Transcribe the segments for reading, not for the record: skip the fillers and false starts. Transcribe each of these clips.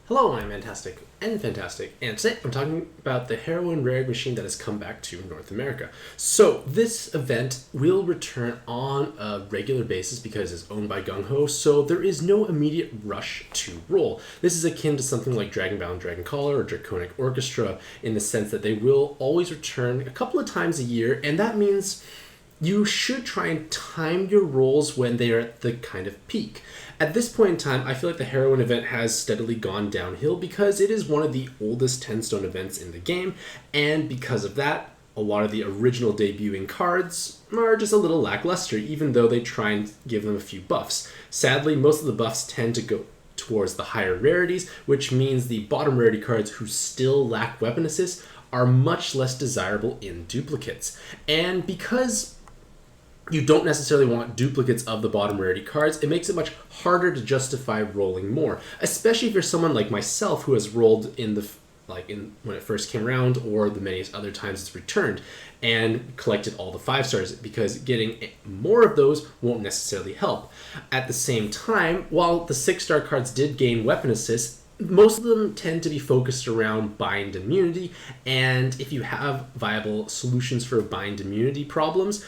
Hello, I'm Mantastic and Fantastic, and today I'm talking about the Heroine rare machine that has come back to North America. So this event will return on a regular basis because it's owned by Gung Ho, so there is no immediate rush to roll. This is akin to something like Dragonbound Dragon Caller or Draconic Orchestra in the sense that they will always return a couple of times a year, and that means you should try and time your rolls when they are at the kind of peak. At this point in time, I feel like the Heroine event has steadily gone downhill because it is one of the oldest 10-stone events in the game, and because of that, a lot of the original debuting cards are just a little lackluster, even though they try and give them a few buffs. Sadly, most of the buffs tend to go towards the higher rarities, which means the bottom rarity cards who still lack weapon assist are much less desirable in duplicates. And because you don't necessarily want duplicates of the bottom rarity cards, it makes it much harder to justify rolling more, especially if you're someone like myself who has rolled in when it first came around or the many other times it's returned and collected all the 5 stars, because getting more of those won't necessarily help. At the same time, while the 6-star cards did gain weapon assist, most of them tend to be focused around bind immunity, and if you have viable solutions for bind immunity problems,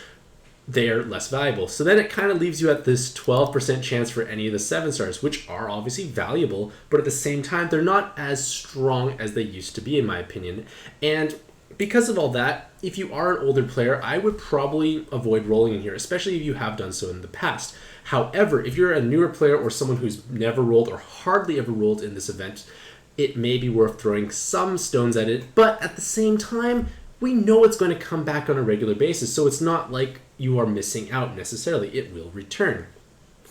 they're less valuable. So then it kind of leaves you at this 12% chance for any of the 7 stars, which are obviously valuable, but at the same time, they're not as strong as they used to be, in my opinion. And because of all that, if you are an older player, I would probably avoid rolling in here, especially if you have done so in the past. However, if you're a newer player or someone who's never rolled or hardly ever rolled in this event, it may be worth throwing some stones at it, but at the same time, we know it's going to come back on a regular basis, so it's not like you are missing out necessarily. It will return.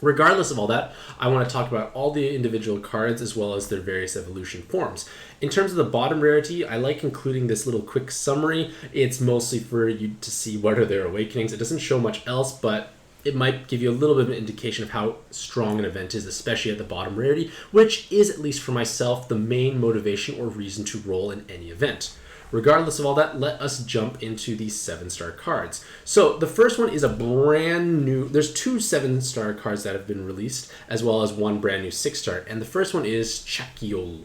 Regardless of all that, I want to talk about all the individual cards as well as their various evolution forms. In terms of the bottom rarity, I like including this little quick summary. It's mostly for you to see what are their awakenings. It doesn't show much else, but it might give you a little bit of an indication of how strong an event is, especially at the bottom rarity, which is, at least for myself, the main motivation or reason to roll in any event. Regardless of all that, let us jump into these 7-star cards. So the first one is a brand new, there's 2 7-star cards that have been released, as well as 1 brand new 6-star, and the first one is Chakeol.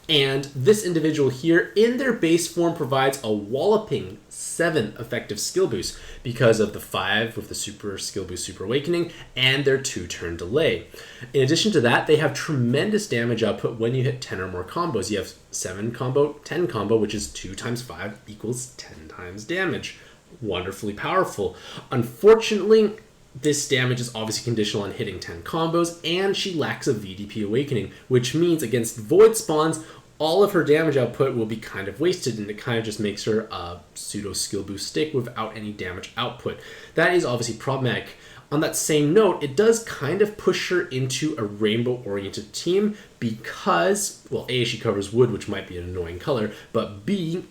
And this individual here, in their base form, provides a walloping 7 effective skill boost because of the 5 with the super skill boost super awakening and their 2-turn delay. In addition to that, they have tremendous damage output when you hit 10 or more combos. You have 7 combo, 10 combo, which is 2 times 5 equals 10 times damage. Wonderfully powerful. Unfortunately, this damage is obviously conditional on hitting 10 combos, and she lacks a VDP awakening, which means against void spawns, all of her damage output will be kind of wasted, and it kind of just makes her a pseudo skill boost stick without any damage output. That is obviously problematic. On that same note, it does kind of push her into a rainbow-oriented team because, well, A, she covers wood, which might be an annoying color, but B,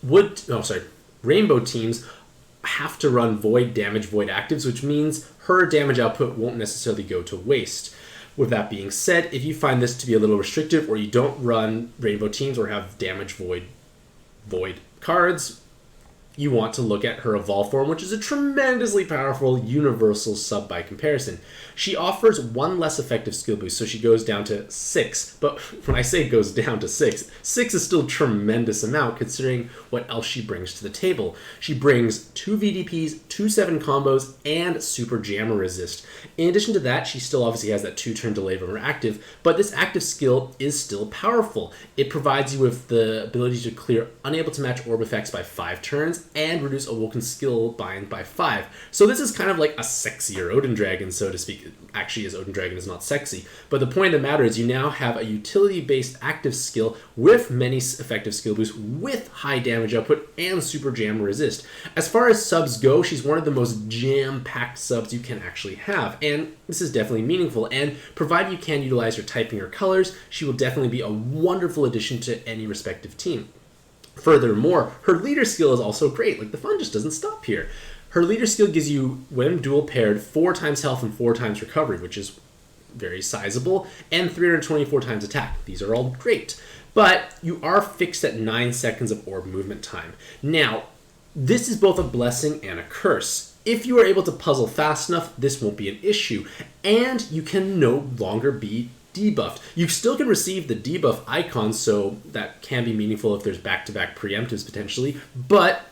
rainbow teams have to run void damage, void actives, which means her damage output won't necessarily go to waste. With that being said, if you find this to be a little restrictive, or you don't run rainbow teams or have damage void cards, you want to look at her evolve form, which is a tremendously powerful universal sub by comparison. She offers 1 less effective skill boost, so she goes down to 6. But when I say goes down to 6, 6 is still a tremendous amount considering what else she brings to the table. She brings 2 VDPs, 2 7 combos, and super jammer resist. In addition to that, she still obviously has that 2-turn delay from her active, but this active skill is still powerful. It provides you with the ability to clear unable to match orb effects by 5 turns, and reduce awoken skill bind by 5. So this is kind of like a sexier Odin Dragon, so to speak. Actually, as Odin Dragon is not sexy. But the point of the matter is you now have a utility-based active skill with many effective skill boosts, with high damage output, and super jam resist. As far as subs go, she's one of the most jam-packed subs you can actually have. And this is definitely meaningful. And provided you can utilize her typing or colors, she will definitely be a wonderful addition to any respective team. Furthermore, her leader skill is also great. Like, the fun just doesn't stop here. Her leader skill gives you, when dual paired, 4 times health and 4 times recovery, which is very sizable, and 324 times attack. These are all great. But you are fixed at 9 seconds of orb movement time. Now, this is both a blessing and a curse. If you are able to puzzle fast enough, this won't be an issue, and you can no longer be debuffed. You still can receive the debuff icon, so that can be meaningful if there's back-to-back preemptives potentially, but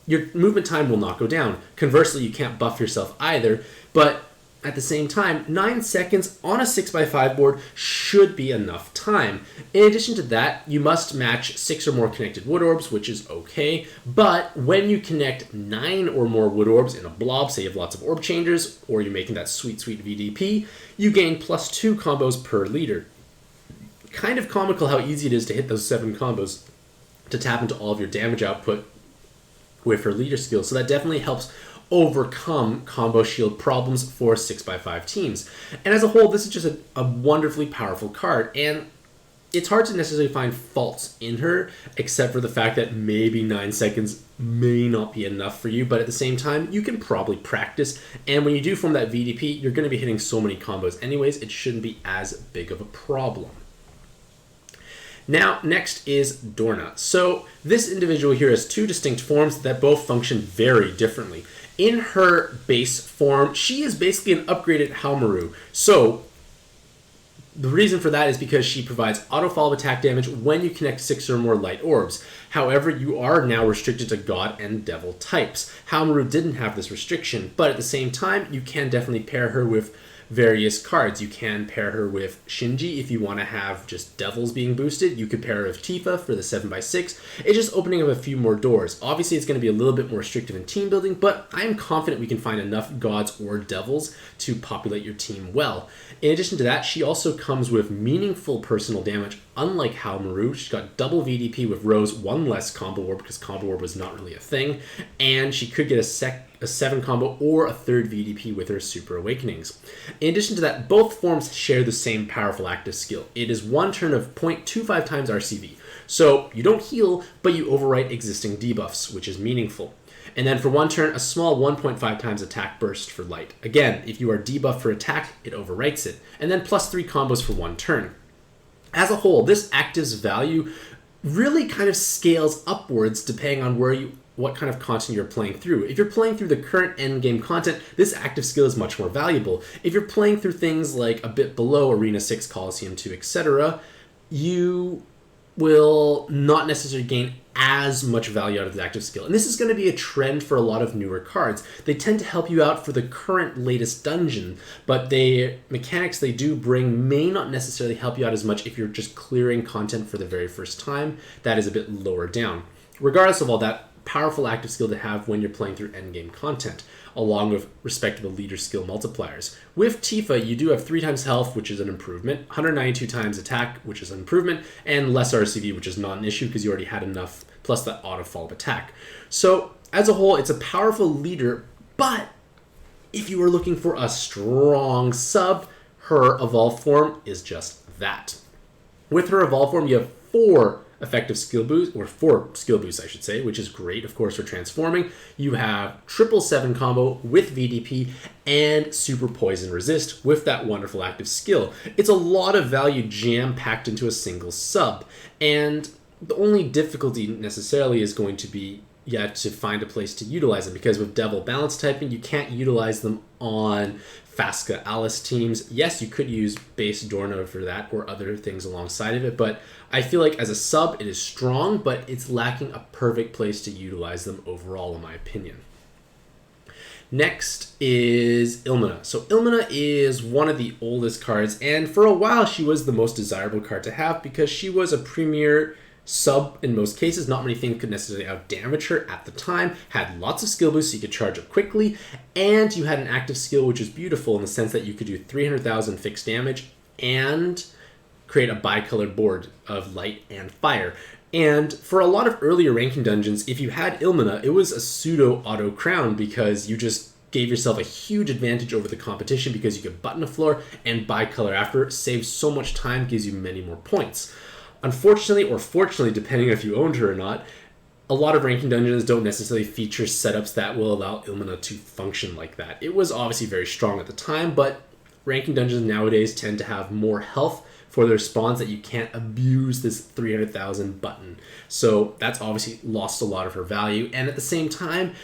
your movement time will not go down. Conversely, you can't buff yourself either, but at the same time, 9 seconds on a 6x5 board should be enough time. In addition to that, you must match 6 or more connected wood orbs, which is okay, but when you connect 9 or more wood orbs in a blob, say you have lots of orb changers, or you're making that sweet VDP, you gain +2 combos per leader. Kind of comical how easy it is to hit those 7 combos to tap into all of your damage output with her leader skill, so that definitely helps overcome combo shield problems for 6x5 teams. And as a whole, this is just a wonderfully powerful card, and it's hard to necessarily find faults in her, except for the fact that maybe 9 seconds may not be enough for you, but at the same time, you can probably practice, and when you do form that VDP, you're going to be hitting so many combos anyways, it shouldn't be as big of a problem. Now, next is Dorna. So this individual here has 2 distinct forms that both function very differently. In her base form, she is basically an upgraded Haomaru. So the reason for that is because she provides auto follow attack damage when you connect 6 or more light orbs. However, you are now restricted to God and Devil types. Haomaru didn't have this restriction, but at the same time, you can definitely pair her with various cards. You can pair her with Shinji if you want to have just devils being boosted. You could pair her with Tifa for the 7x6. It's just opening up a few more doors. Obviously, it's going to be a little bit more restrictive in team building, but I am confident we can find enough gods or devils to populate your team well. In addition to that, she also comes with meaningful personal damage. Unlike Haomaru, she's got double VDP with Rose, 1 less combo orb because combo orb was not really a thing, and she could get a 7 combo or a 3rd VDP with her Super Awakenings. In addition to that, both forms share the same powerful active skill. It is 1 turn of 0.25 times RCV. So you don't heal, but you overwrite existing debuffs, which is meaningful. And then for 1 turn, a small 1.5 times attack burst for light. Again, if you are debuffed for attack, it overwrites it. And then +3 combos for 1 turn. As a whole, this active's value really kind of scales upwards depending on what kind of content you're playing through. If you're playing through the current endgame content, this active skill is much more valuable. If you're playing through things like a bit below Arena 6, Coliseum 2, etc., you will not necessarily gain as much value out of the active skill. And this is going to be a trend for a lot of newer cards. They tend to help you out for the current latest dungeon, but the mechanics they do bring may not necessarily help you out as much if you're just clearing content for the very first time. That is a bit lower down. Regardless of all that, powerful active skill to have when you're playing through endgame content, along with respectable leader skill multipliers. With Tifa, you do have 3 times health, which is an improvement, 192 times attack, which is an improvement, and less RCV, which is not an issue because you already had enough, plus that auto follow attack. So as a whole, it's a powerful leader, but if you are looking for a strong sub, her evolved form is just that. With her evolved form, you have 4 effective skill boost, or 4 skill boosts I should say, which is great of course for transforming. You have 777 combo with VDP and super poison resist with that wonderful active skill. It's a lot of value jam-packed into a single sub, and the only difficulty necessarily is going to be yet to find a place to utilize them, because with Devil balance typing you can't utilize them on Fasca Alice teams. Yes, you could use base Dorna for that or other things alongside of it, but I feel like as a sub it is strong, but it's lacking a perfect place to utilize them overall in my opinion. Next is Ilmina. So Ilmina is one of the oldest cards, and for a while she was the most desirable card to have because she was a premier sub in most cases. Not many things could necessarily outdamage her at the time, had lots of skill boosts so you could charge up quickly, and you had an active skill which is beautiful in the sense that you could do 300,000 fixed damage and create a bicolored board of light and fire. And for a lot of earlier ranking dungeons, if you had Ilmina, it was a pseudo auto crown because you just gave yourself a huge advantage over the competition because you could button a floor and bicolor after, saves so much time, gives you many more points. Unfortunately, or fortunately, depending if you owned her or not, a lot of ranking dungeons don't necessarily feature setups that will allow Ilmina to function like that. It was obviously very strong at the time, but ranking dungeons nowadays tend to have more health for their spawns that you can't abuse this 300,000 button. So that's obviously lost a lot of her value, and at the same time,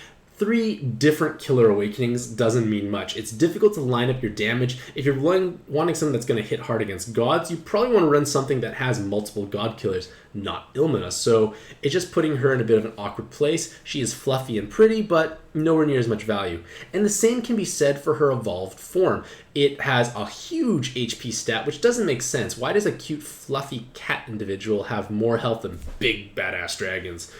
3 different killer awakenings doesn't mean much. It's difficult to line up your damage. If you're wanting something that's going to hit hard against gods, you probably want to run something that has multiple god killers, not Ilmina. So it's just putting her in a bit of an awkward place. She is fluffy and pretty, but nowhere near as much value. And the same can be said for her evolved form. It has a huge HP stat, which doesn't make sense. Why does a cute fluffy cat individual have more health than big badass dragons?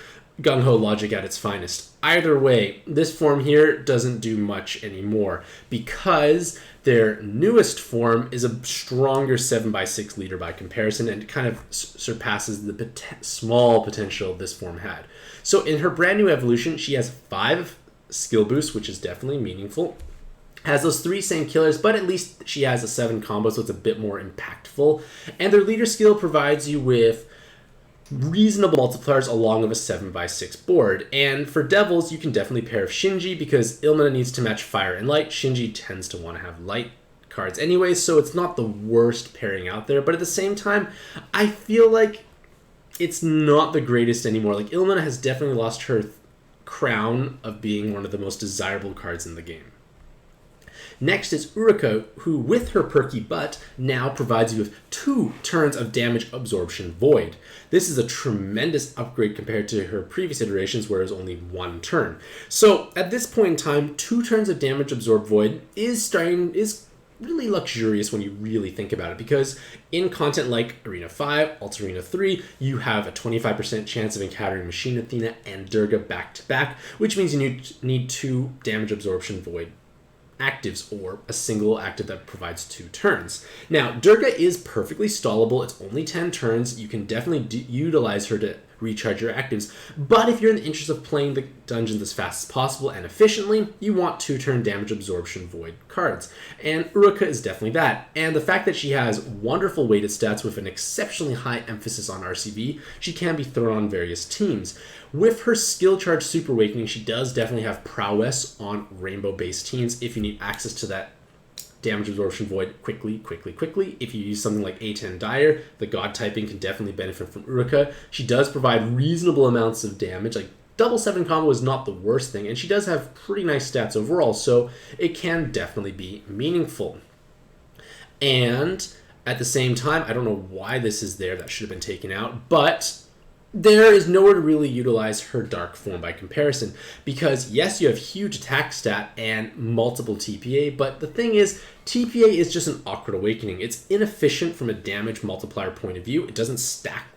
Gung-ho logic at its finest. Either way, this form here doesn't do much anymore because their newest form is a stronger 7x6 leader by comparison and kind of surpasses the small potential this form had. So in her brand new evolution, she has 5 skill boosts, which is definitely meaningful. Has those 3 same killers, but at least she has a 7 combo, so it's a bit more impactful. And their leader skill provides you with reasonable multipliers along with a 7x6 board. And for devils, you can definitely pair with Shinji because Ilmina needs to match fire and light. Shinji tends to want to have light cards anyway, so it's not the worst pairing out there. But at the same time, I feel like it's not the greatest anymore. Like, Ilmina has definitely lost her crown of being one of the most desirable cards in the game. Next is Uruka, who with her perky butt now provides you with 2 turns of damage absorption void. This is a tremendous upgrade compared to her previous iterations where it was only 1 turn. So at this point in time, 2 turns of damage absorb void is really luxurious when you really think about it, because in content like Arena 5, Alt Arena 3, you have a 25% chance of encountering Machine Athena and Durga back to back, which means you need 2 damage absorption void actives or a single active that provides 2 turns. Now, Durga is perfectly stallable. It's only 10 turns. You can definitely utilize her to recharge your actives, but if you're in the interest of playing the dungeons as fast as possible and efficiently, you want 2-turn damage absorption void cards, and Uruka is definitely that. And the fact that she has wonderful weighted stats with an exceptionally high emphasis on RCV, she can be thrown on various teams. With her skill charge Super Awakening, she does definitely have prowess on rainbow-based teams if you need access to that damage absorption void quickly. If you use something like A10 Dire, the god typing can definitely benefit from Uruka. She does provide reasonable amounts of damage, like double 7 combo is not the worst thing, and she does have pretty nice stats overall, so it can definitely be meaningful. And at the same time, I don't know why this is there, that should have been taken out, but there is nowhere to really utilize her dark form by comparison, because yes, you have huge attack stat and multiple TPA, but the thing is, TPA is just an awkward awakening. It's inefficient from a damage multiplier point of view. It doesn't stack.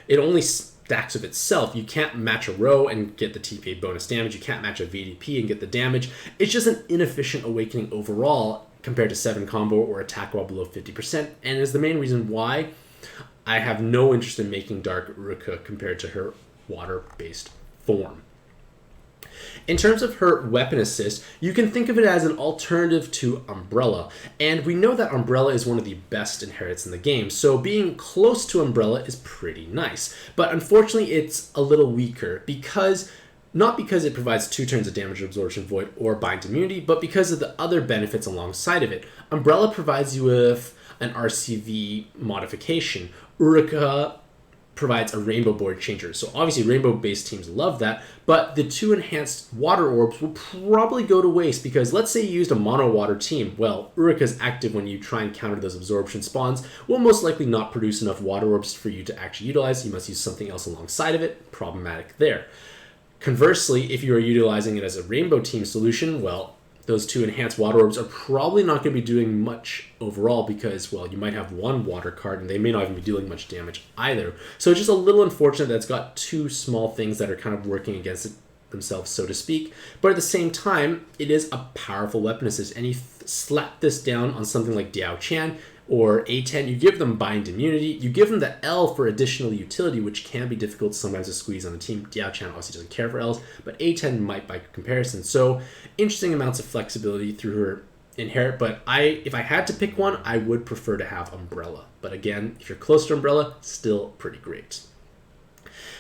It only stacks with itself. You can't match a row and get the TPA bonus damage. You can't match a VDP and get the damage. It's just an inefficient awakening overall compared to 7 combo or attack while below 50%, and is the main reason why I have no interest in making Dark Uruka compared to her water-based form. In terms of her weapon assist, you can think of it as an alternative to Umbrella, and we know that Umbrella is one of the best inherits in the game, so being close to Umbrella is pretty nice. But unfortunately, it's a little weaker not because it provides 2 turns of damage absorption void or bind immunity, but because of the other benefits alongside of it. Umbrella provides you with an RCV modification. Uruka provides a rainbow board changer. So obviously rainbow-based teams love that, but the 2 enhanced water orbs will probably go to waste because let's say you used a mono water team. Well, Uruka's active when you try and counter those absorption spawns will most likely not produce enough water orbs for you to actually utilize. You must use something else alongside of it. Problematic there. Conversely, if you are utilizing it as a rainbow team solution, well, those 2 enhanced water orbs are probably not going to be doing much overall because, well, you might have 1 water card and they may not even be dealing much damage either. So it's just a little unfortunate that it's got 2 small things that are kind of working against it themselves, so to speak. But at the same time, it is a powerful weapon assist, and you slap this down on something like Diao Chan or A10, you give them bind immunity, you give them the L for additional utility, which can be difficult sometimes to squeeze on the team. Diao Chan obviously doesn't care for Ls, but A10 might by comparison. So interesting amounts of flexibility through her inherit, but if I had to pick one, I would prefer to have Umbrella. But again, if you're close to Umbrella, still pretty great.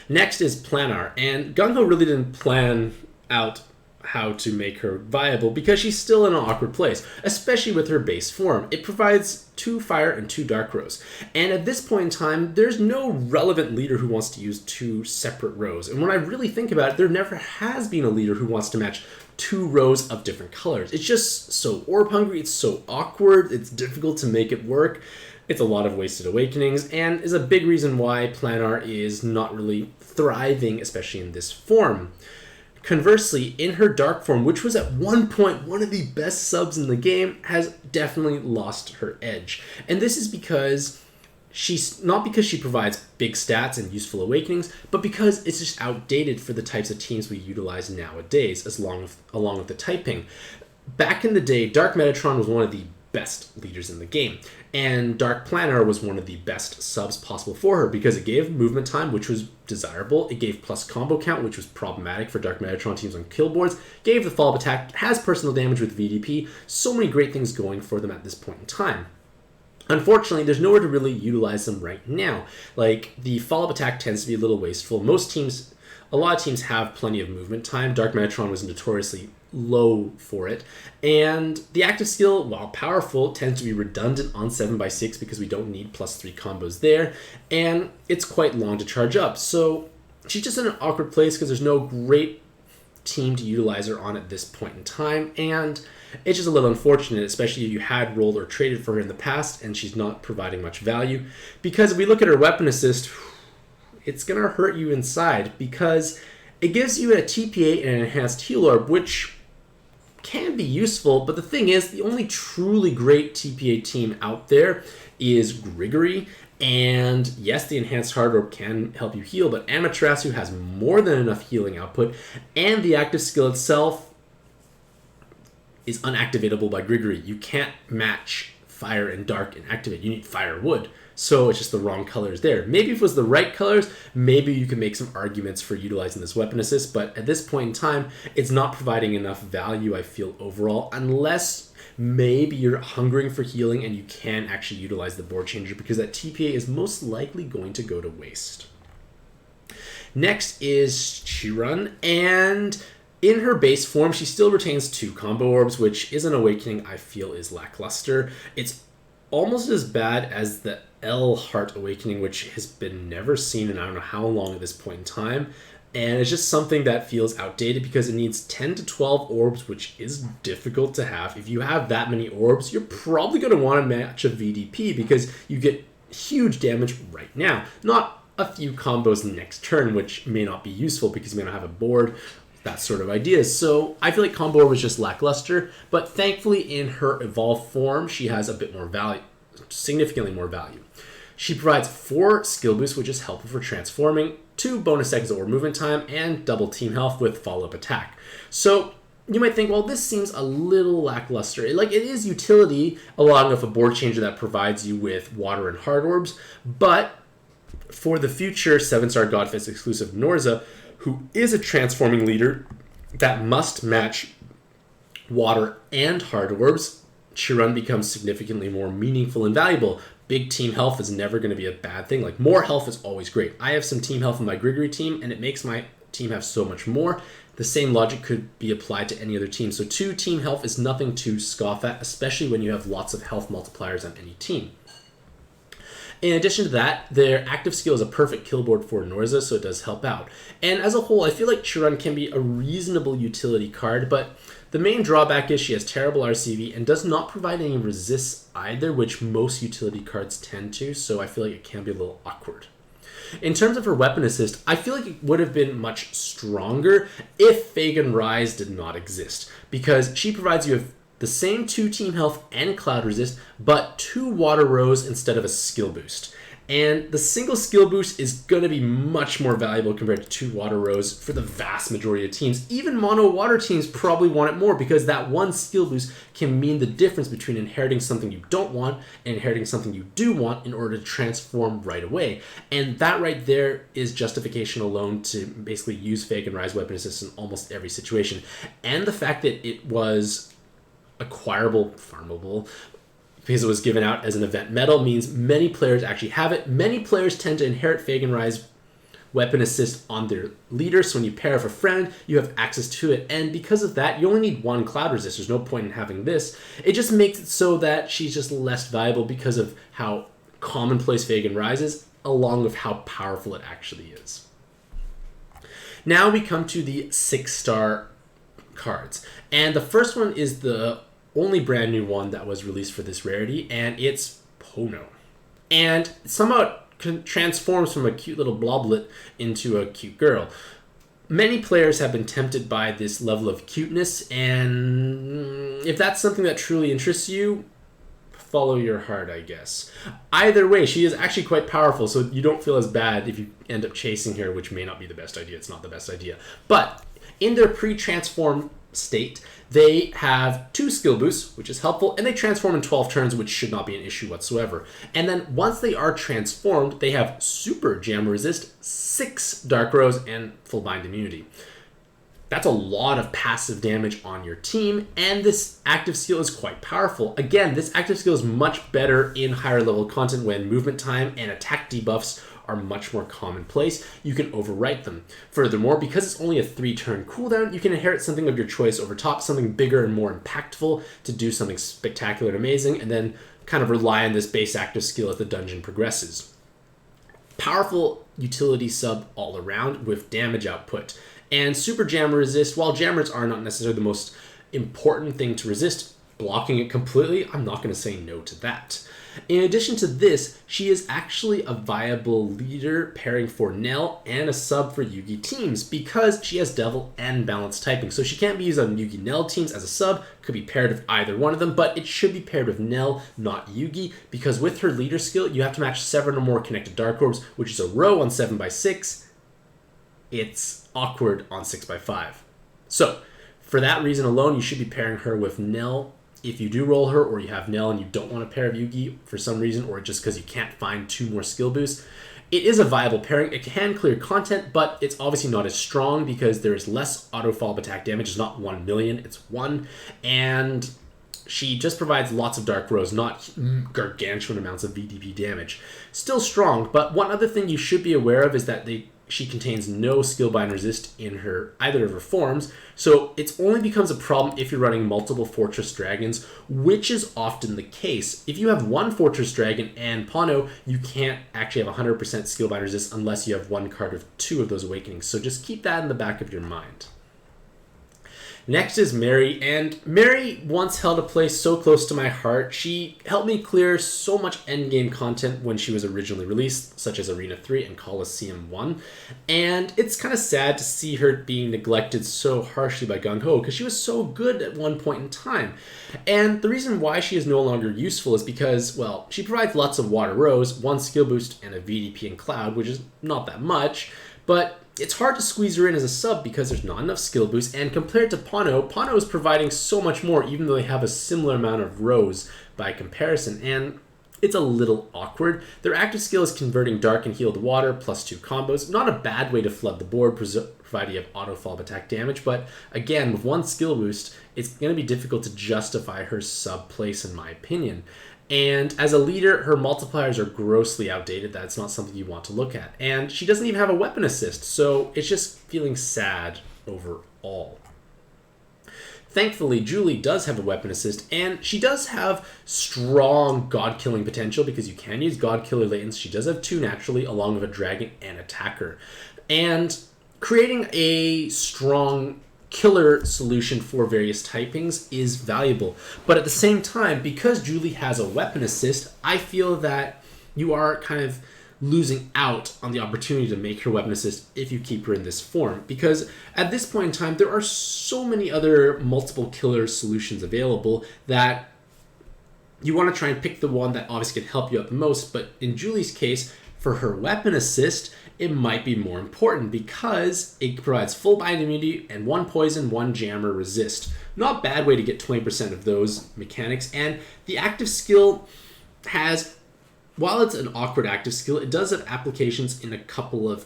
Next is Planar, and Gung-ho really didn't plan out how to make her viable because she's still in an awkward place, especially with her base form. It provides 2 fire and 2 dark rows, and at this point in time, there's no relevant leader who wants to use 2 separate rows. And when I really think about it, there never has been a leader who wants to match 2 rows of different colors. It's just so orb hungry, it's so awkward, it's difficult to make it work. It's a lot of wasted awakenings, and is a big reason why Planar is not really thriving, especially in this form. Conversely, in her dark form, which was at one point one of the best subs in the game, has definitely lost her edge. And this is because she's not because she provides big stats and useful awakenings, but because it's just outdated for the types of teams we utilize nowadays, along with the typing. Back in the day, Dark Metatron was one of the best leaders in the game, and Dark Planar was one of the best subs possible for her because it gave movement time, which was desirable, it gave plus combo count, which was problematic for Dark Metatron teams on kill boards, gave the follow-up attack, has personal damage with VDP, so many great things going for them at this point in time. Unfortunately, there's nowhere to really utilize them right now. Like, the follow-up attack tends to be a little wasteful. A lot of teams have plenty of movement time. Dark Metatron was notoriously low for it. And the active skill, while powerful, tends to be redundant on 7x6 because we don't need +3 combos there. And it's quite long to charge up. So she's just in an awkward place because there's no great team to utilize her on at this point in time. And it's just a little unfortunate, especially if you had rolled or traded for her in the past and she's not providing much value. Because if we look at her weapon assist, it's going to hurt you inside because it gives you a TPA and an enhanced heal orb, which can be useful, but the thing is, the only truly great TPA team out there is Grigory, and yes, the enhanced hard orb can help you heal, but Amaterasu has more than enough healing output, and the active skill itself is unactivatable by Grigory. You can't match fire and dark and activate. You need fire wood. So it's just the wrong colors there. Maybe if it was the right colors, maybe you could make some arguments for utilizing this weapon assist, but at this point in time, it's not providing enough value, I feel, overall, unless maybe you're hungering for healing and you can actually utilize the board changer, because that TPA is most likely going to go to waste. Next is Cherun, and in her base form, she still retains 2 combo orbs, which is an awakening I feel is lackluster. It's almost as bad as the L Heart Awakening, which has been never seen in I don't know how long at this point in time. And it's just something that feels outdated because it needs 10 to 12 orbs, which is difficult to have. If you have that many orbs, you're probably going to want to match a VDP because you get huge damage right now. Not a few combos next turn, which may not be useful because you may not have a board, that sort of ideas. So I feel like combo orb was just lackluster, but thankfully in her evolved form, she has a bit more value, significantly more value. She provides 4 skill boosts, which is helpful for transforming, 2 bonus seconds of orb movement time, and double team health with follow-up attack. So you might think, well, this seems a little lackluster. Like, it is utility along with a board changer that provides you with water and hard orbs, but for the future 7-star Godfist exclusive Norza, who is a transforming leader that must match water and hard orbs, Cherun becomes significantly more meaningful and valuable. Big team health is never going to be a bad thing. Like, more health is always great. I have some team health in my Grigory team, and it makes my team have so much more. The same logic could be applied to any other team. So 2 team health is nothing to scoff at, especially when you have lots of health multipliers on any team. In addition to that, their active skill is a perfect kill board for Norza, so it does help out. And as a whole, I feel like Cherun can be a reasonable utility card, but the main drawback is she has terrible RCV and does not provide any resists either, which most utility cards tend to, so I feel like it can be a little awkward. In terms of her weapon assist, I feel like it would have been much stronger if Fagin Rise did not exist, because she provides you with the same 2 team health and cloud resist, but 2 water rows instead of a skill boost. And the single skill boost is going to be much more valuable compared to 2 water rows for the vast majority of teams. Even mono water teams probably want it more because that 1 skill boost can mean the difference between inheriting something you don't want and inheriting something you do want in order to transform right away. And that right there is justification alone to basically use Fagin Rise weapon assist in almost every situation. And the fact that it was acquirable, farmable, because it was given out as an event medal means many players actually have it. Many players tend to inherit Fagin Rise weapon assist on their leader, so when you pair with a friend, you have access to it, and because of that, you only need 1 cloud resist. There's no point in having this. It just makes it so that she's just less valuable because of how commonplace Fagin Rise is, along with how powerful it actually is. Now we come to the 6-star cards. And the first one is the only brand new one that was released for this rarity, and it's Ponno. And somehow it transforms from a cute little bloblet into a cute girl. Many players have been tempted by this level of cuteness, and if that's something that truly interests you, follow your heart, I guess. Either way, she is actually quite powerful, so you don't feel as bad if you end up chasing her, which may not be the best idea. It's not the best idea. But in their pre-transform state, they have 2 skill boosts, which is helpful, and they transform in 12 turns, which should not be an issue whatsoever. And then once they are transformed, they have super jam resist, 6 dark rose, and full bind immunity. That's a lot of passive damage on your team, and this active skill is quite powerful. Again, this active skill is much better in higher level content when movement time and attack debuffs are much more commonplace. You can overwrite them. Furthermore, because it's only a 3-turn cooldown, you can inherit something of your choice over top, something bigger and more impactful to do something spectacular and amazing, and then kind of rely on this base active skill as the dungeon progresses. Powerful utility sub all around with damage output. And super jammer resist, while jammers are not necessarily the most important thing to resist, blocking it completely, I'm not going to say no to that. In addition to this, she is actually a viable leader pairing for Nell and a sub for Yugi teams because she has Devil and Balance typing. So she can't be used on Yugi Nell teams as a sub, could be paired with either one of them, but it should be paired with Nell, not Yugi, because with her leader skill, you have to match 7 or more connected Dark Orbs, which is a row on 7x6. It's awkward on 6x5. So, for that reason alone, you should be pairing her with Nell. If you do roll her, or you have Nell and you don't want a pair of Yugi for some reason, or just because you can't find 2 more skill boosts, it is a viable pairing. It can clear content, but it's obviously not as strong because there is less auto follow-up attack damage. It's not 1 million, it's 1. And she just provides lots of Dark Rose, not gargantuan amounts of VDP damage. Still strong, but one other thing you should be aware of is that she contains no skill bind resist in either of her forms, so it only becomes a problem if you're running multiple Fortress Dragons, which is often the case. If you have one Fortress Dragon and Ponno, you can't actually have 100% skill bind resist unless you have one card of 2 of those Awakenings, so just keep that in the back of your mind. Next is Mary, and Mary once held a place so close to my heart. She helped me clear so much endgame content when she was originally released, such as Arena 3 and Coliseum 1, and it's kind of sad to see her being neglected so harshly by Gung Ho, because she was so good at one point in time. And the reason why she is no longer useful is because, well, she provides lots of Water Rose, 1 skill boost, and a VDP in Cloud, which is not that much, but it's hard to squeeze her in as a sub because there's not enough skill boost, and compared to Ponno is providing so much more even though they have a similar amount of Rose by comparison, and it's a little awkward. Their active skill is converting Dark and Healed Water plus 2 combos. Not a bad way to flood the board provided you have auto follow-up attack damage, but again, with 1 skill boost, it's going to be difficult to justify her sub place in my opinion. And as a leader, her multipliers are grossly outdated. That's not something you want to look at. And she doesn't even have a weapon assist, so it's just feeling sad overall. Thankfully, Julie does have a weapon assist, and she does have strong god-killing potential because you can use god-killer latents. She does have 2 naturally, along with a dragon and attacker. And creating a strong killer solution for various typings is valuable. But at the same time, because Julie has a weapon assist, I feel that you are kind of losing out on the opportunity to make her weapon assist if you keep her in this form. Because at this point in time, there are so many other multiple killer solutions available that you want to try and pick the one that obviously can help you out the most. But in Julie's case, for her weapon assist, it might be more important because it provides full bind immunity and 1 poison, 1 jammer resist. Not a bad way to get 20% of those mechanics. And the active skill has, while it's an awkward active skill, it does have applications in a couple of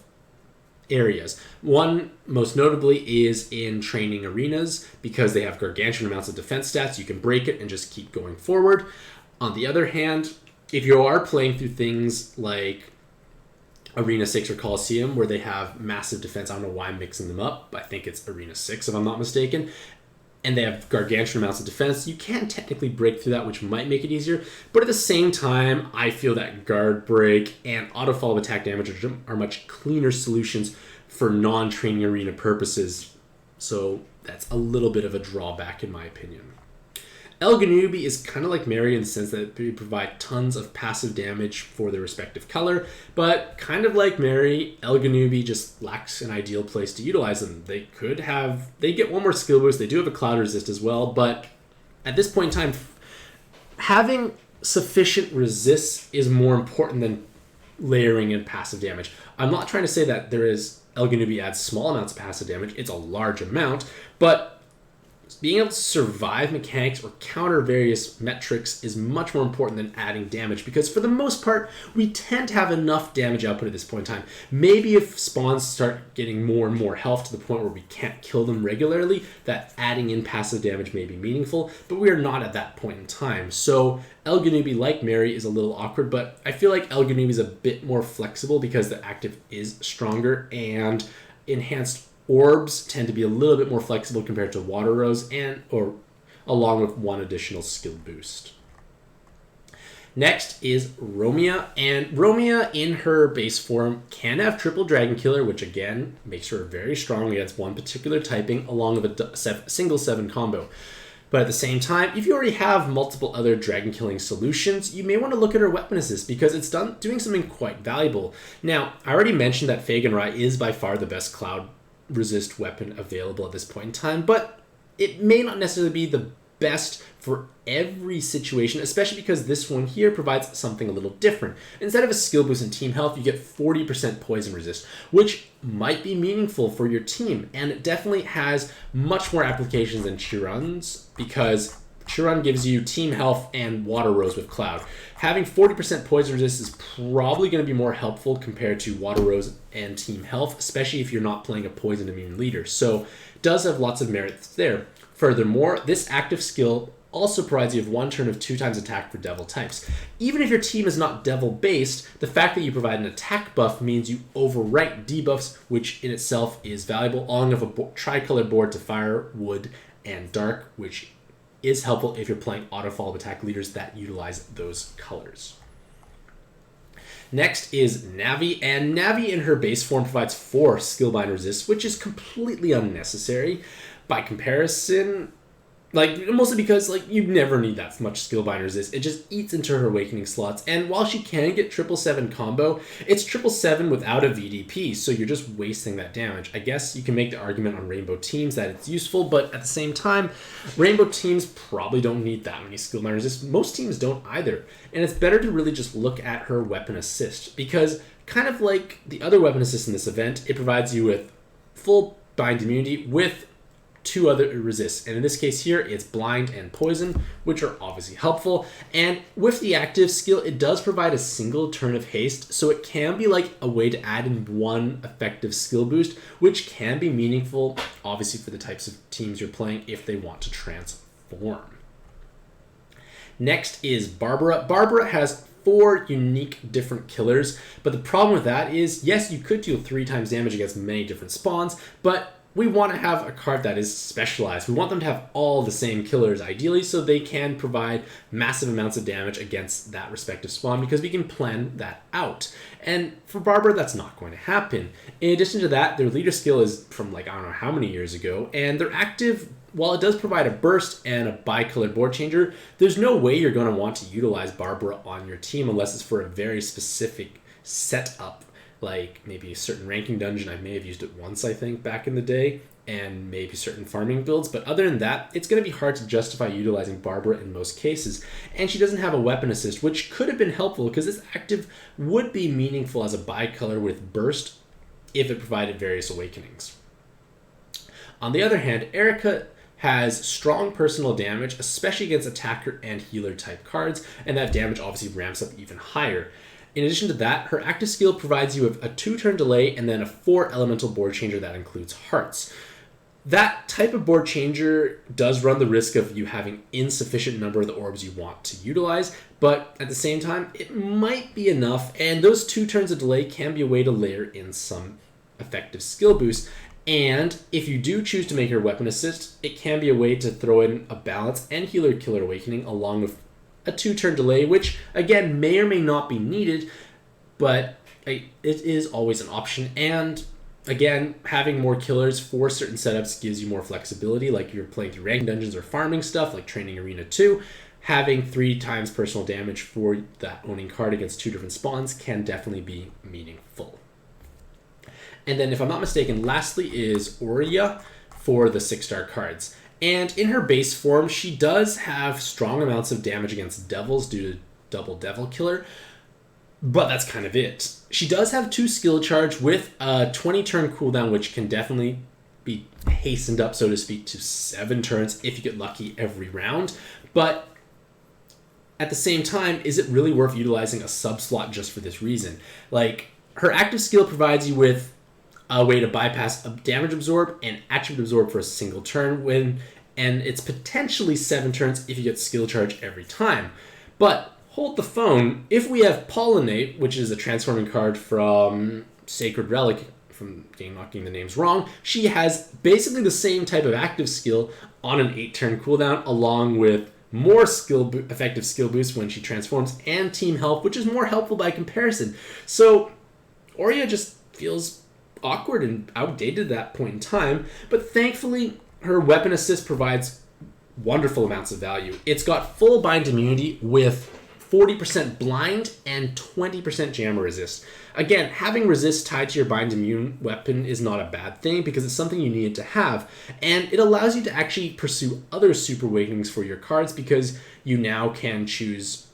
areas. One, most notably, is in training arenas because they have gargantuan amounts of defense stats. You can break it and just keep going forward. On the other hand, if you are playing through things like Arena 6 or Coliseum, where they have massive defense. I don't know why I'm mixing them up. I think it's Arena 6, if I'm not mistaken. And they have gargantuan amounts of defense. You can technically break through that, which might make it easier. But at the same time, I feel that guard break and auto follow attack damage are much cleaner solutions for non-training arena purposes. So that's a little bit of a drawback in my opinion. Elgenubi is kind of like Mary in the sense that they provide tons of passive damage for their respective color, but kind of like Mary, Elgenubi just lacks an ideal place to utilize them. They get one more skill boost, they do have a cloud resist as well, but at this point in time, having sufficient resists is more important than layering in passive damage. I'm not trying to say that Elgenubi adds small amounts of passive damage, it's a large amount, but being able to survive mechanics or counter various metrics is much more important than adding damage, because for the most part, we tend to have enough damage output at this point in time. Maybe if spawns start getting more and more health to the point where we can't kill them regularly, that adding in passive damage may be meaningful, but we are not at that point in time. So Elgenubi, like Mary, is a little awkward, but I feel like Elgenubi is a bit more flexible because the active is stronger, and enhanced orbs tend to be a little bit more flexible compared to water rose, or along with one additional skill boost. Next is Romia, and Romia in her base form can have triple dragon killer, which again makes her very strong against one particular typing along with a single 7 combo. But at the same time, if you already have multiple other dragon killing solutions, you may want to look at her weapon assist because it's doing something quite valuable. Now, I already mentioned that Fagan Rai is by far the best cloud resist weapon available at this point in time, but it may not necessarily be the best for every situation, especially because this one here provides something a little different. Instead of a skill boost in team health, you get 40% poison resist, which might be meaningful for your team, and it definitely has much more applications than Cherun's, because Cherun gives you team health and water rose with cloud. Having 40% poison resist is probably going to be more helpful compared to water rose and team health, especially if you're not playing a poison immune leader. So it does have lots of merits there. Furthermore, this active skill also provides you with 1 turn of 2 times attack for devil types. Even if your team is not devil based, the fact that you provide an attack buff means you overwrite debuffs, which in itself is valuable, along with a tricolor board to fire, wood, and dark, which is helpful if you're playing auto follow attack leaders that utilize those colors. Next is Navi, and Navi in her base form provides 4 skillbind resists, which is completely unnecessary. By comparison, mostly because you never need that much skillbind resist. It just eats into her awakening slots, and while she can get 777 combo, it's 777 without a VDP, so you're just wasting that damage. I guess you can make the argument on rainbow teams that it's useful, but at the same time, rainbow teams probably don't need that many skillbind resists. Most teams don't either, and it's better to really just look at her weapon assist, because kind of like the other weapon assist in this event, it provides you with full bind immunity with 2 other resists, and in this case here it's blind and poison, which are obviously helpful. And with the active skill, it does provide a single turn of haste, so it can be like a way to add in 1 effective skill boost, which can be meaningful obviously for the types of teams you're playing if they want to transform. Next is Barbara. Barbara has 4 unique different killers, but the problem with that is, yes, you could deal 3 times damage against many different spawns, but we want to have a card that is specialized. We want them to have all the same killers ideally, so they can provide massive amounts of damage against that respective spawn, because we can plan that out. And for Barbara, that's not going to happen. In addition to that, their leader skill is from I don't know how many years ago, and their active, while it does provide a burst and a bi-colored board changer, there's no way you're going to want to utilize Barbara on your team unless it's for a very specific setup, like maybe a certain ranking dungeon. I may have used it once, I think, back in the day, and maybe certain farming builds, but other than that, it's going to be hard to justify utilizing Barbara in most cases. And she doesn't have a weapon assist, which could have been helpful because this active would be meaningful as a bicolor with burst if it provided various awakenings. On the other hand, Erika has strong personal damage, especially against attacker and healer type cards, and that damage obviously ramps up even higher. In addition to that, her active skill provides you with a 2-turn delay and then a 4 elemental board changer that includes hearts. That type of board changer does run the risk of you having insufficient number of the orbs you want to utilize, but at the same time, it might be enough, and those 2 turns of delay can be a way to layer in some effective skill boost. And if you do choose to make her weapon assist, it can be a way to throw in a balance and healer killer awakening along with a 2-turn delay, which again may or may not be needed, but it is always an option. And again, having more killers for certain setups gives you more flexibility, like you're playing through ranking dungeons or farming stuff, like Training Arena 2. Having 3 times personal damage for that owning card against 2 different spawns can definitely be meaningful. And then, if I'm not mistaken, lastly is Orya for the 6-star cards. And in her base form, she does have strong amounts of damage against devils due to double devil killer, but that's kind of it. She does have 2 skill charge with a 20 turn cooldown, which can definitely be hastened up, so to speak, to 7 turns if you get lucky every round. But at the same time, is it really worth utilizing a sub slot just for this reason? Like, her active skill provides you with a way to bypass a damage absorb and attribute absorb for a single turn, and it's potentially 7 turns if you get skill charge every time. But hold the phone, if we have Pollinate, which is a transforming card from Sacred Relic, from not getting the names wrong, she has basically the same type of active skill on an 8-turn cooldown, along with more effective skill boost when she transforms, and team help, which is more helpful by comparison. So Orya just feels awkward and outdated at that point in time, but thankfully her weapon assist provides wonderful amounts of value. It's got full bind immunity with 40% blind and 20% jammer resist. Again, having resist tied to your bind immune weapon is not a bad thing because it's something you need to have, and it allows you to actually pursue other super awakenings for your cards because you now can choose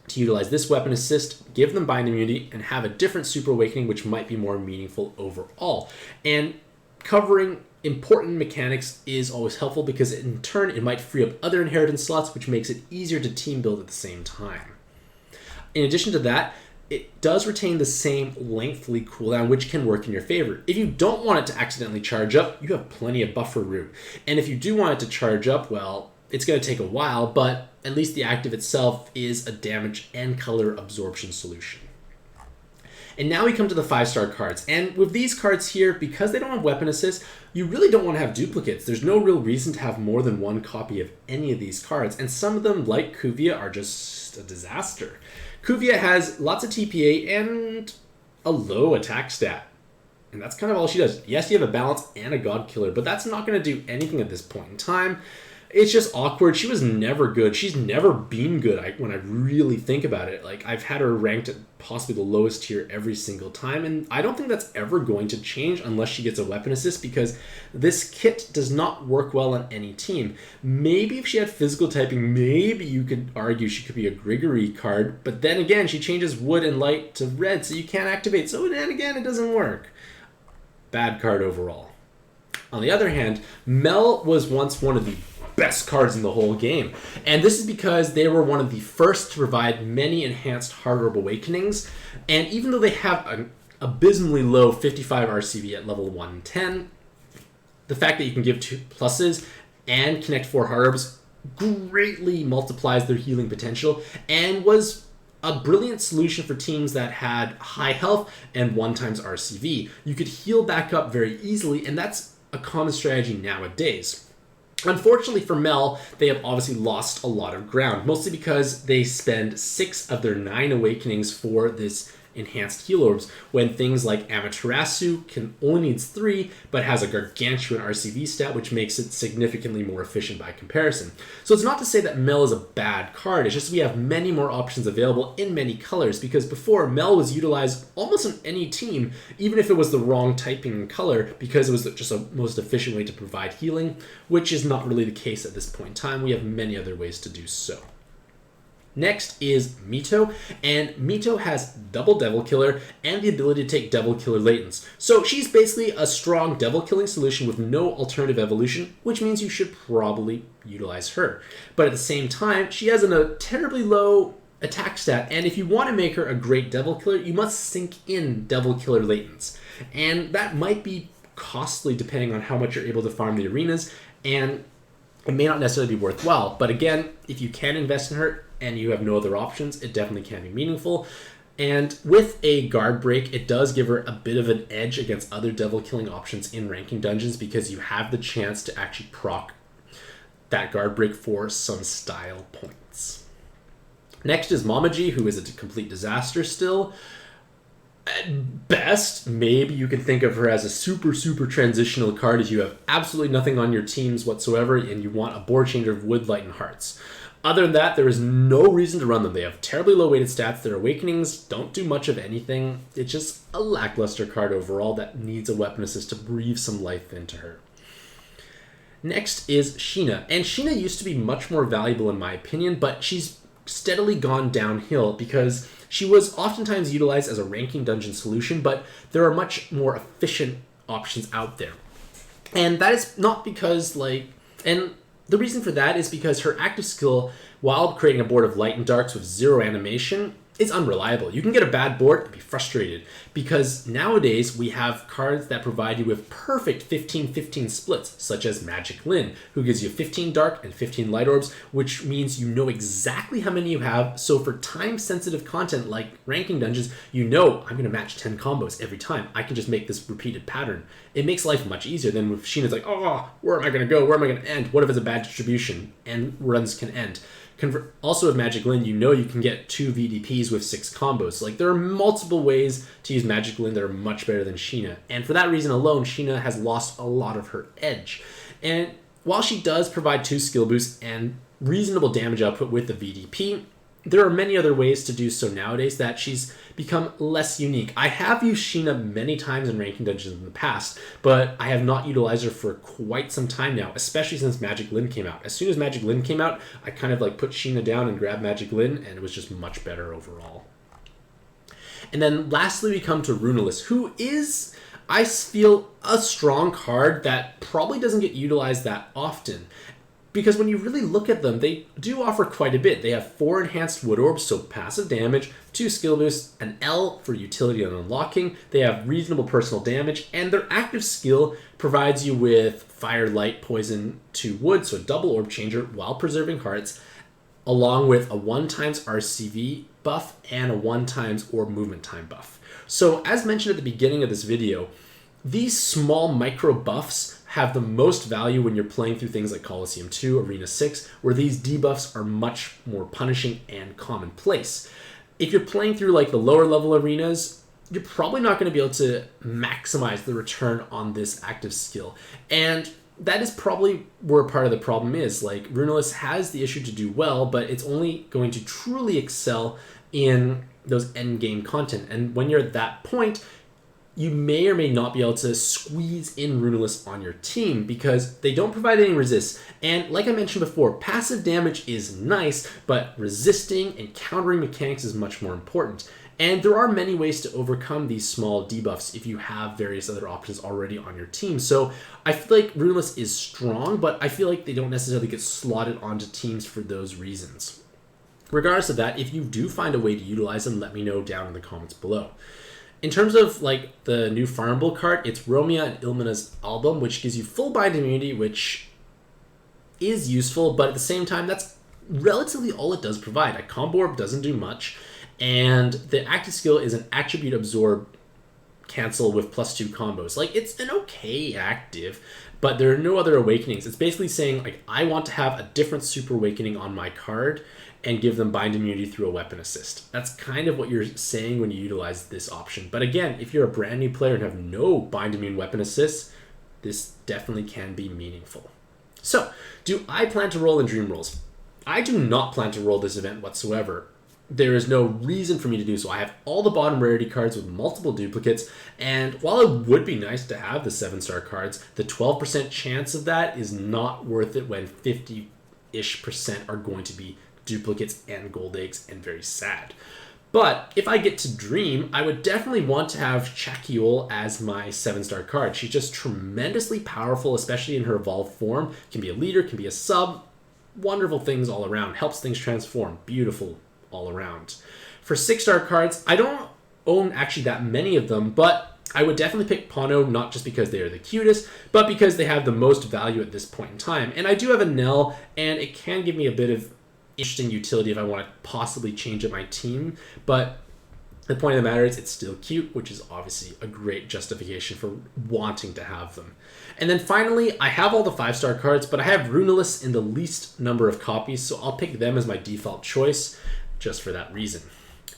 to utilize this weapon assist, give them bind immunity, and have a different super awakening which might be more meaningful overall. And covering important mechanics is always helpful because in turn it might free up other inheritance slots, which makes it easier to team build at the same time. In addition to that, it does retain the same lengthly cooldown, which can work in your favor. If you don't want it to accidentally charge up, you have plenty of buffer room. And if you do want it to charge up, well, it's going to take a while, but at least the active itself is a damage and color absorption solution. And now we come to the 5-star cards. And with these cards here, because they don't have weapon assist, you really don't want to have duplicates. There's no real reason to have more than 1 copy of any of these cards. And some of them, like Kuvia, are just a disaster. Kuvia has lots of TPA and a low attack stat. And that's kind of all she does. Yes, you have a balance and a god killer, but that's not going to do anything at this point in time. It's just awkward. She was never good. She's never been good when I really think about it. Like, I've had her ranked at possibly the lowest tier every single time, and I don't think that's ever going to change unless she gets a weapon assist because this kit does not work well on any team. Maybe if she had physical typing, maybe you could argue she could be a Grigory card, but then again, she changes wood and light to red, so you can't activate. So then again, it doesn't work. Bad card overall. On the other hand, Mel was once one of the best cards in the whole game. And this is because they were one of the first to provide many enhanced Heart Orb Awakenings. And even though they have an abysmally low 55 RCV at level 110, the fact that you can give 2 pluses and connect 4 Heart Orbs greatly multiplies their healing potential and was a brilliant solution for teams that had high health and 1 times RCV. You could heal back up very easily, and that's a common strategy nowadays. Unfortunately for Mel, they have obviously lost a lot of ground, mostly because they spend 6 of their 9 awakenings for this enhanced heal orbs, when things like Amaterasu only needs 3, but has a gargantuan RCV stat, which makes it significantly more efficient by comparison. So it's not to say that Mel is a bad card, it's just we have many more options available in many colors, because before, Mel was utilized almost on any team, even if it was the wrong typing and color, because it was just a most efficient way to provide healing, which is not really the case at this point in time. We have many other ways to do so. Next is Mito, and Mito has double Devil Killer and the ability to take Devil Killer Latents. So she's basically a strong Devil Killing solution with no alternative evolution, which means you should probably utilize her. But at the same time, she has a terribly low attack stat, and if you want to make her a great Devil Killer, you must sink in Devil Killer Latents. And that might be costly depending on how much you're able to farm the arenas, and it may not necessarily be worthwhile. But again, if you can invest in her, and you have no other options, it definitely can be meaningful. And with a guard break, it does give her a bit of an edge against other devil killing options in ranking dungeons because you have the chance to actually proc that guard break for some style points. Next is Momiji, who is a complete disaster still. Bad best, maybe you can think of her as a super, super transitional card if you have absolutely nothing on your teams whatsoever and you want a board changer of Wood, Light, and Hearts. Other than that, there is no reason to run them. They have terribly low weighted stats. Their awakenings don't do much of anything. It's just a lackluster card overall that needs a weapon assist to breathe some life into her. Next is Sheena. And Sheena used to be much more valuable in my opinion, but she's steadily gone downhill because she was oftentimes utilized as a ranking dungeon solution, but there are much more efficient options out there. And that is not because, and the reason for that is because her active skill, while creating a board of light and darks with 0 animation, is unreliable. You can get a bad board and be frustrated because nowadays we have cards that provide you with perfect 15-15 splits, such as Magic Lyn, who gives you 15 dark and 15 light orbs, which means you know exactly how many you have. So for time-sensitive content like ranking dungeons, you know I'm going to match 10 combos every time. I can just make this repeated pattern. It makes life much easier than with Sheena's like, oh, where am I going to go? Where am I going to end? What if it's a bad distribution? And runs can end. Also with Magic Lyn, you know you can get 2 VDPs with 6 combos. Like, there are multiple ways to use Magic Lyn that are much better than Sheena. And for that reason alone, Sheena has lost a lot of her edge. And while she does provide 2 skill boosts and reasonable damage output with the VDP, there are many other ways to do so nowadays that she's become less unique. I have used Sheena many times in ranking dungeons in the past, but I have not utilized her for quite some time now, especially since Magic Lyn came out. As soon as Magic Lyn came out, I kind of put Sheena down and grabbed Magic Lyn, and it was just much better overall. And then lastly, we come to Runelis, who is, I feel, a strong card that probably doesn't get utilized that often. Because when you really look at them, they do offer quite a bit. They have 4 enhanced wood orbs, so passive damage, 2 skill boosts, an L for utility and unlocking. They have reasonable personal damage, and their active skill provides you with fire, light, poison, 2 wood, so a double orb changer while preserving hearts, along with a 1 times RCV buff and a 1 times orb movement time buff. So as mentioned at the beginning of this video, these small micro buffs have the most value when you're playing through things like Coliseum 2, Arena 6, where these debuffs are much more punishing and commonplace. If you're playing through the lower level arenas, you're probably not going to be able to maximize the return on this active skill. And that is probably where part of the problem is. Runelis has the issue to do well, but it's only going to truly excel in those end game content. And when you're at that point, you may or may not be able to squeeze in Runelis on your team because they don't provide any resists. And like I mentioned before, passive damage is nice, but resisting and countering mechanics is much more important. And there are many ways to overcome these small debuffs if you have various other options already on your team. So I feel like Runelis is strong, but I feel like they don't necessarily get slotted onto teams for those reasons. Regardless of that, if you do find a way to utilize them, let me know down in the comments below. In terms of the new farmable card, it's Romia and Ilmina's album, which gives you full bind immunity, which is useful, but at the same time, that's relatively all it does provide. A combo orb doesn't do much, and the active skill is an attribute absorb cancel with +2 combos. It's an okay active, but there are no other awakenings. It's basically saying, I want to have a different super awakening on my card and give them bind immunity through a weapon assist. That's kind of what you're saying when you utilize this option. But again, if you're a brand new player and have no bind immune weapon assists, this definitely can be meaningful. So, do I plan to roll in Dream Rolls? I do not plan to roll this event whatsoever. There is no reason for me to do so. I have all the bottom rarity cards with multiple duplicates, and while it would be nice to have the 7-star cards, the 12% chance of that is not worth it when 50-ish% are going to be duplicates and gold eggs, and very sad. But if I get to Dream, I would definitely want to have Chakeol as my 7-star card. She's just tremendously powerful, especially in her evolved form. Can be a leader, can be a sub. Wonderful things all around. Helps things transform. Beautiful all around. For 6-star cards, I don't own actually that many of them, but I would definitely pick Ponno, not just because they are the cutest, but because they have the most value at this point in time. And I do have a Nell, and it can give me a bit of interesting utility if I want to possibly change up my team, but the point of the matter is it's still cute, which is obviously a great justification for wanting to have them. And then finally, I have all the 5-star cards, but I have Runelis in the least number of copies, so I'll pick them as my default choice just for that reason.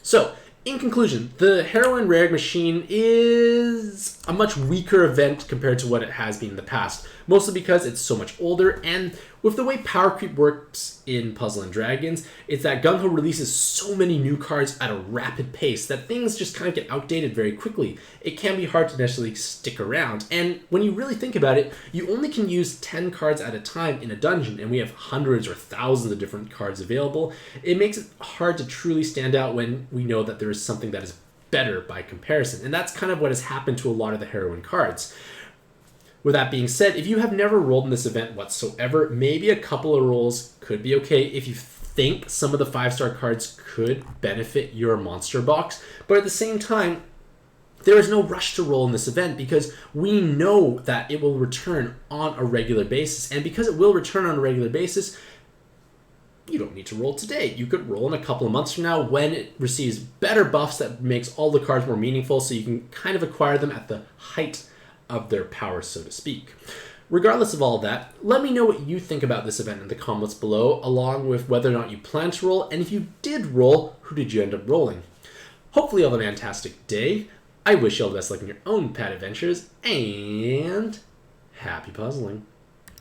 So In conclusion, the Heroine Rare Machine is a much weaker event compared to what it has been in the past, mostly because it's so much older, and with the way power creep works in Puzzle and Dragons, it's that Gung Ho releases so many new cards at a rapid pace that things just kind of get outdated very quickly. It can be hard to necessarily stick around, and when you really think about it, you only can use 10 cards at a time in a dungeon, and we have hundreds or thousands of different cards available. It makes it hard to truly stand out when we know that there is something that is better by comparison, and that's kind of what has happened to a lot of the Heroine cards. With that being said, if you have never rolled in this event whatsoever, maybe a couple of rolls could be okay if you think some of the 5-star cards could benefit your monster box, but at the same time, there is no rush to roll in this event because we know that it will return on a regular basis, and because it will return on a regular basis, you don't need to roll today. You could roll in a couple of months from now when it receives better buffs that makes all the cards more meaningful, so you can kind of acquire them at the height of their power, so to speak. Regardless of all that, let me know what you think about this event in the comments below, along with whether or not you plan to roll, and if you did roll, who did you end up rolling? Hopefully you have a fantastic day. I wish you all the best luck in your own pad adventures, and happy puzzling.